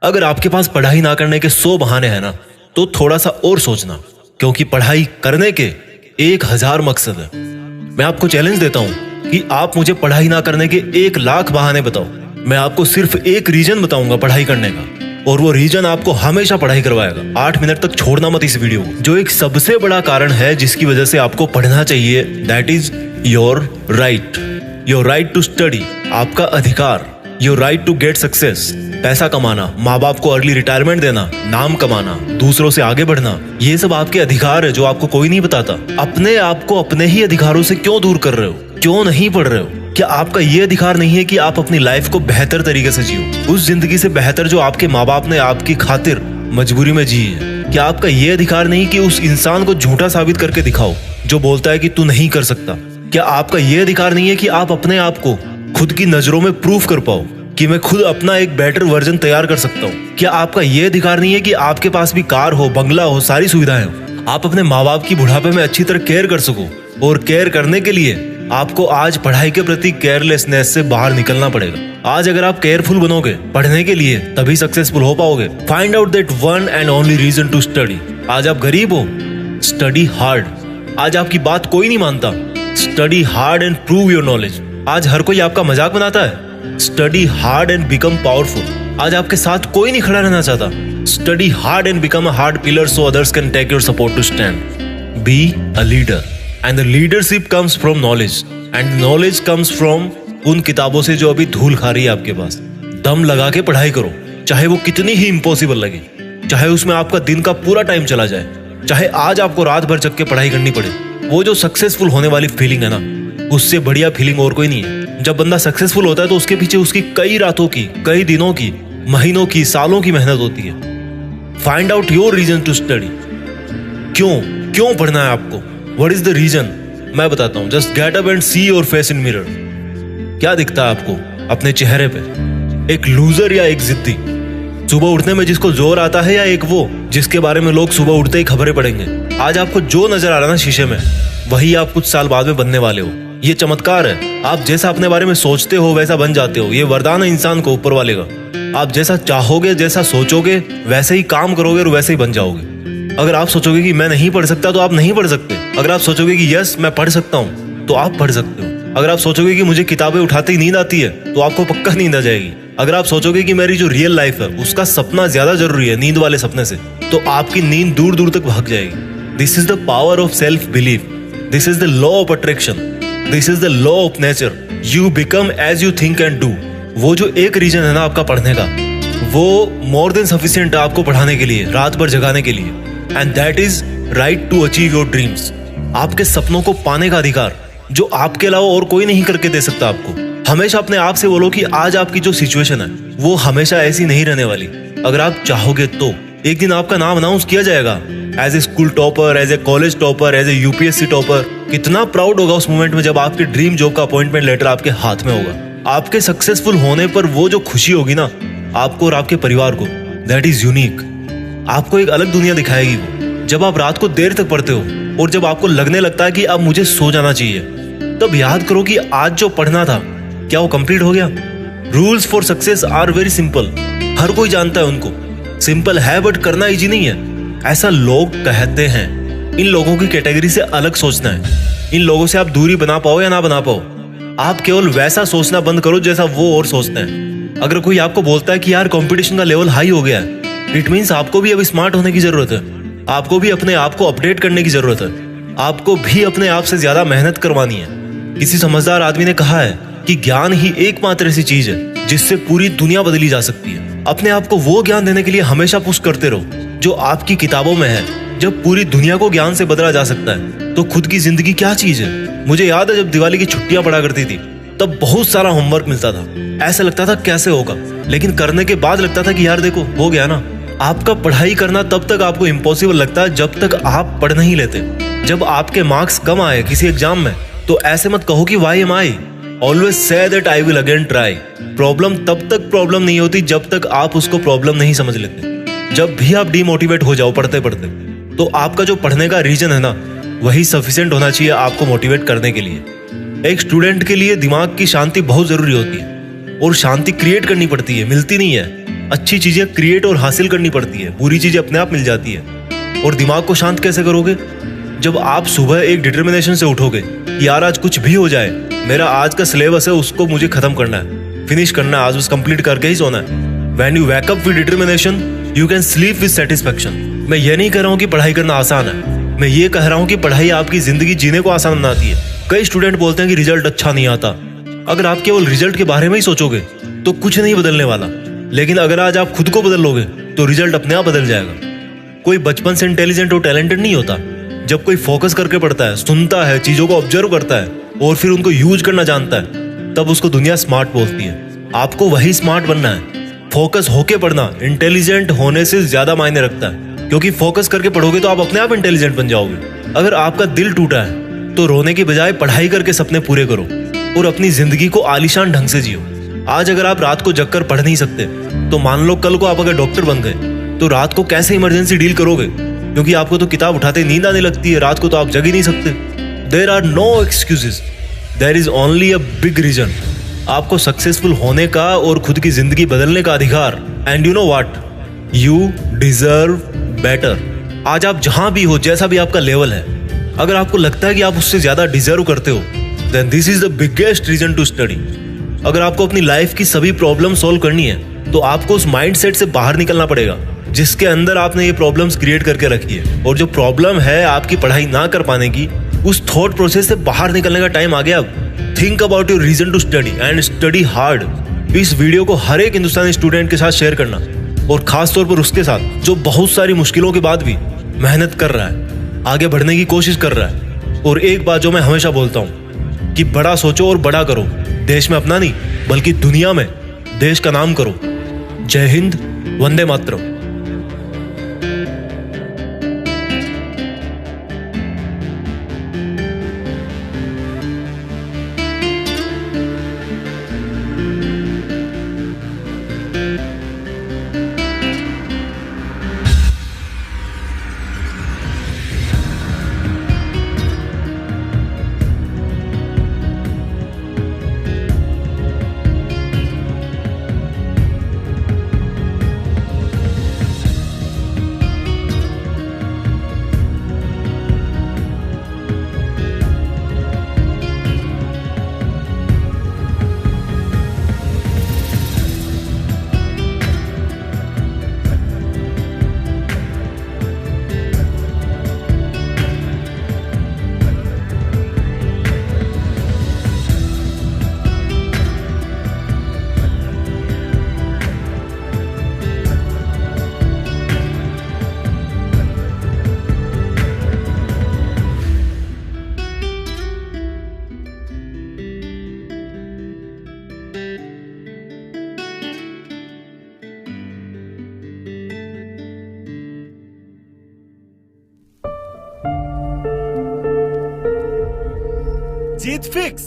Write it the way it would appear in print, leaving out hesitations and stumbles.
अगर आपके पास पढ़ाई ना करने के 100 बहाने हैं ना, तो थोड़ा सा और सोचना, क्योंकि पढ़ाई करने के 1000 मकसद है। मैं आपको चैलेंज देता हूं कि आप मुझे पढ़ाई ना करने के 1,00,000 बहाने बताओ। मैं आपको सिर्फ एक रीजन बताऊंगा पढ़ाई करने का, और वो रीजन आपको हमेशा पढ़ाई करवाएगा। 8 मिनट तक छोड़ना मत इस वीडियो को। जो एक सबसे बड़ा कारण है जिसकी वजह से आपको पढ़ना चाहिए, that is your right to study. आपका अधिकार, your right to get success. पैसा कमाना, माँ बाप को अर्ली रिटायरमेंट देना, नाम कमाना, दूसरों से आगे बढ़ना, ये सब आपके अधिकार है जो आपको कोई नहीं बताता। अपने आप को अपने ही अधिकारों से क्यों दूर कर रहे हो? क्यों नहीं पढ़ रहे हो? क्या आपका ये अधिकार नहीं है कि आप अपनी लाइफ को बेहतर तरीके से जियो, उस जिंदगी से बेहतर जो आपके माँ बाप ने आपकी खातिर मजबूरी में जी है? क्या आपका ये अधिकार नहीं कि उस इंसान को झूठा साबित करके दिखाओ जो बोलता है कि तू नहीं कर सकता? क्या आपका ये अधिकार नहीं है कि आप अपने आप को खुद की नजरों में प्रूफ कर पाओ कि मैं खुद अपना एक बेटर वर्जन तैयार कर सकता हूँ? क्या आपका ये अधिकार नहीं है कि आपके पास भी कार हो, बंगला हो, सारी सुविधाएं हो, आप अपने माँ बाप की बुढ़ापे में अच्छी तरह केयर कर सको? और केयर करने के लिए आपको आज पढ़ाई के प्रति केयरलेसनेस से बाहर निकलना पड़ेगा। आज अगर आप केयरफुल बनोगे पढ़ने के लिए, तभी सक्सेसफुल हो पाओगे। Find out that one and only reason to study. आज आप गरीब हो, स्टडी हार्ड। आज आपकी बात कोई नहीं मानता, study hard and prove your knowledge. आज हर कोई आपका मजाक बनाता है, study hard and become powerful. आज आपके साथ कोई नहीं खड़ा रहना चाहता, study hard and become a hard pillar so others can take your support to stand. Be a leader and the leadership comes from knowledge and knowledge comes from उन किताबों से जो अभी धूल खा रही है आपके पास। दम लगा के पढ़ाई करो, चाहे वो कितनी ही इम्पॉसिबल लगे, चाहे उसमें आपका दिन का पूरा टाइम चला जाए, चाहे आज आपको रात भर जग के पढ़ाई करनी पड़े। वो जो सक्सेसफुल होने वाली फीलिंग है ना, उससे बढ़िया फीलिंग और कोई नहीं है। जब बंदा सक्सेसफुल होता है तो उसके पीछे उसकी कई रातों की, कई दिनों की, महीनों की, सालों की मेहनत होती है। Find out your reason to study. क्यों पढ़ना है आपको? What is the reason? मैं बताता हूं। Just get up and see your face in mirror. क्या दिखता है आपको अपने चेहरे पे? एक लूजर या एक जिद्दी? सुबह उठने में जिसको जोर आता है, या एक वो जिसके बारे में लोग सुबह उठते ही खबरें पढ़ेंगे? आज आपको जो नजर आ रहा है ना शीशे में, वही आप कुछ साल बाद में बनने वाले हो। ये चमत्कार है। आप जैसा अपने बारे में सोचते हो वैसा बन जाते हो। ये वरदान है इंसान को ऊपर वाले का। आप जैसा चाहोगे, जैसा सोचोगे, वैसे ही काम करोगे और वैसे ही बन जाओगे। अगर आप सोचोगे कि मैं नहीं पढ़ सकता, तो आप नहीं पढ़ सकते। अगर आप सोचोगे कि यस मैं पढ़ सकता हूँ, तो आप पढ़ सकते हो। अगर आप सोचोगे कि मुझे किताबें उठाते ही नींद आती है, तो आपको पक्का नींद आ जाएगी। अगर आप सोचोगे कि मेरी जो रियल लाइफ है उसका सपना ज्यादा जरूरी है नींद वाले सपने से, तो आपकी नींद दूर दूर तक भाग जाएगी। This is the power of self belief. This is the law of attraction. This is the law of nature. You become as you think and do. वो जो एक रीजन है ना आपका पढ़ने का, वो मोर देन सफिशिएंट है आपको पढ़ाने के लिए, रात भर जगाने के लिए। And that is right to achieve your dreams. आपके सपनों को पाने का अधिकार जो आपके अलावा और कोई नहीं करके दे सकता आपको। हमेशा अपने आप से बोलो कि आज आपकी जो सिचुएशन है वो हमेशा ऐसी नहीं रहने वाली। अगर आप चाहोगे तो एक दिन आपका नाम अनाउंस किया जाएगा as a school topper, as a college topper, as a UPSC topper. कितना प्राउड होगा उस मोमेंट में जब आपके ड्रीम जॉब का अपॉइंटमेंट लेटर आपके हाथ में होगा। आपके सक्सेसफुल होने पर वो जो खुशी होगी ना आपको और आपके परिवार को, दैट इज यूनिक। आपको एक अलग दुनिया दिखाएगी वो। जब आप रात को देर तक पढ़ते हो और जब आपको लगने लगता है कि अब मुझे सो जाना चाहिए, तब याद करो कि आज जो पढ़ना था क्या वो कंप्लीट हो गया? Rules for success are very simple. हर कोई जानता है उनको। सिंपल है बट करना इजी नहीं है, ऐसा लोग कहते हैं। इन लोगों की कैटेगरी से अलग सोचना है। इन लोगों से आप दूरी बना पाओ या ना बना पाओ, आप केवल वैसा सोचना बंद करो जैसा वो और सोचते हैं। अगर कोई आपको बोलता है कि यार कंपटीशन का लेवल हाई हो गया है, इट मीन्स आपको भी अब स्मार्ट होने की जरूरत है। आपको भी अपने आप को अपडेट करने की जरूरत है। आपको भी अपने आप से ज्यादा मेहनत करवानी है। किसी समझदार आदमी ने कहा है कि ज्ञान ही एकमात्र ऐसी चीज है जिससे पूरी दुनिया बदली जा सकती है। अपने आप को वो ज्ञान देने के लिए हमेशा पुश करते रहो जो आपकी किताबों में है। जब पूरी दुनिया को ज्ञान से बदला जा सकता है, तो खुद की जिंदगी क्या चीज है? मुझे याद है जब दिवाली की छुट्टियां पड़ा करती थी, तब बहुत सारा होमवर्क मिलता था। ऐसा लगता था कैसे होगा, लेकिन करने के बाद लगता था कि यार देखो हो गया ना। आपका पढ़ाई करना तब तक आपको इम्पॉसिबल लगता है जब तक आप पढ़ नहीं लेते। जब आपके मार्क्स कम आए किसी एग्जाम में, तो ऐसे मत कहो कि why am I. Always say that I will again try. Problem तब तक प्रॉब्लम नहीं होती जब तक आप उसको प्रॉब्लम नहीं समझ लेते। जब भी आप डिमोटिवेट हो जाओ पढ़ते पढ़ते, तो आपका जो पढ़ने का रीजन है ना, वही सफिशिएंट होना चाहिए आपको मोटिवेट करने के लिए। एक स्टूडेंट के लिए दिमाग की शांति बहुत जरूरी होती है, और शांति क्रिएट करनी पड़ती है, मिलती नहीं है। अच्छी चीजें क्रिएट और हासिल करनी पड़ती है, बुरी चीजें अपने आप मिल जाती है। और दिमाग को शांत कैसे करोगे? जब आप सुबह एक डिटर्मिनेशन से उठोगे कि यार आज कुछ भी हो जाए, मेरा आज का सिलेबस है उसको मुझे खत्म करना है, फिनिश करना है, आज उस कंप्लीट करके ही सोना है। When you wake up with determination, you can sleep with satisfaction। मैं ये नहीं कह रहा हूँ कि पढ़ाई करना आसान है, मैं ये कह रहा हूँ कि पढ़ाई आपकी जिंदगी जीने को आसान बनाती है। कई स्टूडेंट बोलते हैं कि रिजल्ट अच्छा नहीं आता। अगर आप केवल रिजल्ट के बारे में ही सोचोगे तो कुछ नहीं बदलने वाला, लेकिन अगर आज आप खुद को बदल लोगे तो रिजल्ट अपने आप बदल जाएगा। कोई बचपन से इंटेलिजेंट और टैलेंटेड नहीं होता। जब कोई फोकस करके पढ़ता है, सुनता है, चीजों को ऑब्जर्व करता है और फिर उनको यूज करना जानता है, तब उसको दुनिया स्मार्ट बोलती है। आपको वही स्मार्ट बनना है। फोकस होके पढ़ना इंटेलिजेंट होने से ज्यादा मायने रखता है, क्योंकि फोकस करके पढ़ोगे तो आप अपने आप इंटेलिजेंट बन जाओगे। अगर आपका दिल टूटा है तो रोने की बजाय पढ़ाई करके सपने पूरे करो और अपनी जिंदगी को आलीशान ढंग से जियो। आज अगर आप रात को जगकर पढ़ नहीं सकते तो मान लो कल को आप अगर डॉक्टर बन गए तो रात को कैसे इमरजेंसी डील करोगे? क्योंकि आपको तो किताब उठाते नींद आने लगती है, रात को तो आप जग ही नहीं सकते। There are no excuses, there is only a big reason. आपको सक्सेसफुल होने का और खुद की जिंदगी बदलने का अधिकार। And you know what, you deserve better. आज आप जहां भी हो, जैसा भी आपका लेवल है, अगर आपको लगता है कि आप उससे ज्यादा डिजर्व करते हो, then this is the biggest reason to study. अगर आपको अपनी लाइफ की सभी प्रॉब्लम सॉल्व करनी है तो आपको उस माइंडसेट से बाहर निकलना पड़ेगा जिसके अंदर आपने ये प्रॉब्लम्स क्रिएट करके रखी है। और जो प्रॉब्लम है आपकी पढ़ाई ना कर पाने की, उस थॉट प्रोसेस से बाहर निकलने का टाइम आ गया अब। Think about your reason to study and study hard. इस वीडियो को हर एक हिंदुस्तानी स्टूडेंट के साथ शेयर करना, और खास तौर पर उसके साथ जो बहुत सारी मुश्किलों के बाद भी मेहनत कर रहा है, आगे बढ़ने की कोशिश कर रहा है। और एक बात जो मैं हमेशा बोलता हूँ कि बड़ा सोचो और बड़ा करो। देश में अपना नहीं बल्कि दुनिया में देश का नाम करो। जय हिंद, वंदे मातरम। जीत फिक्स।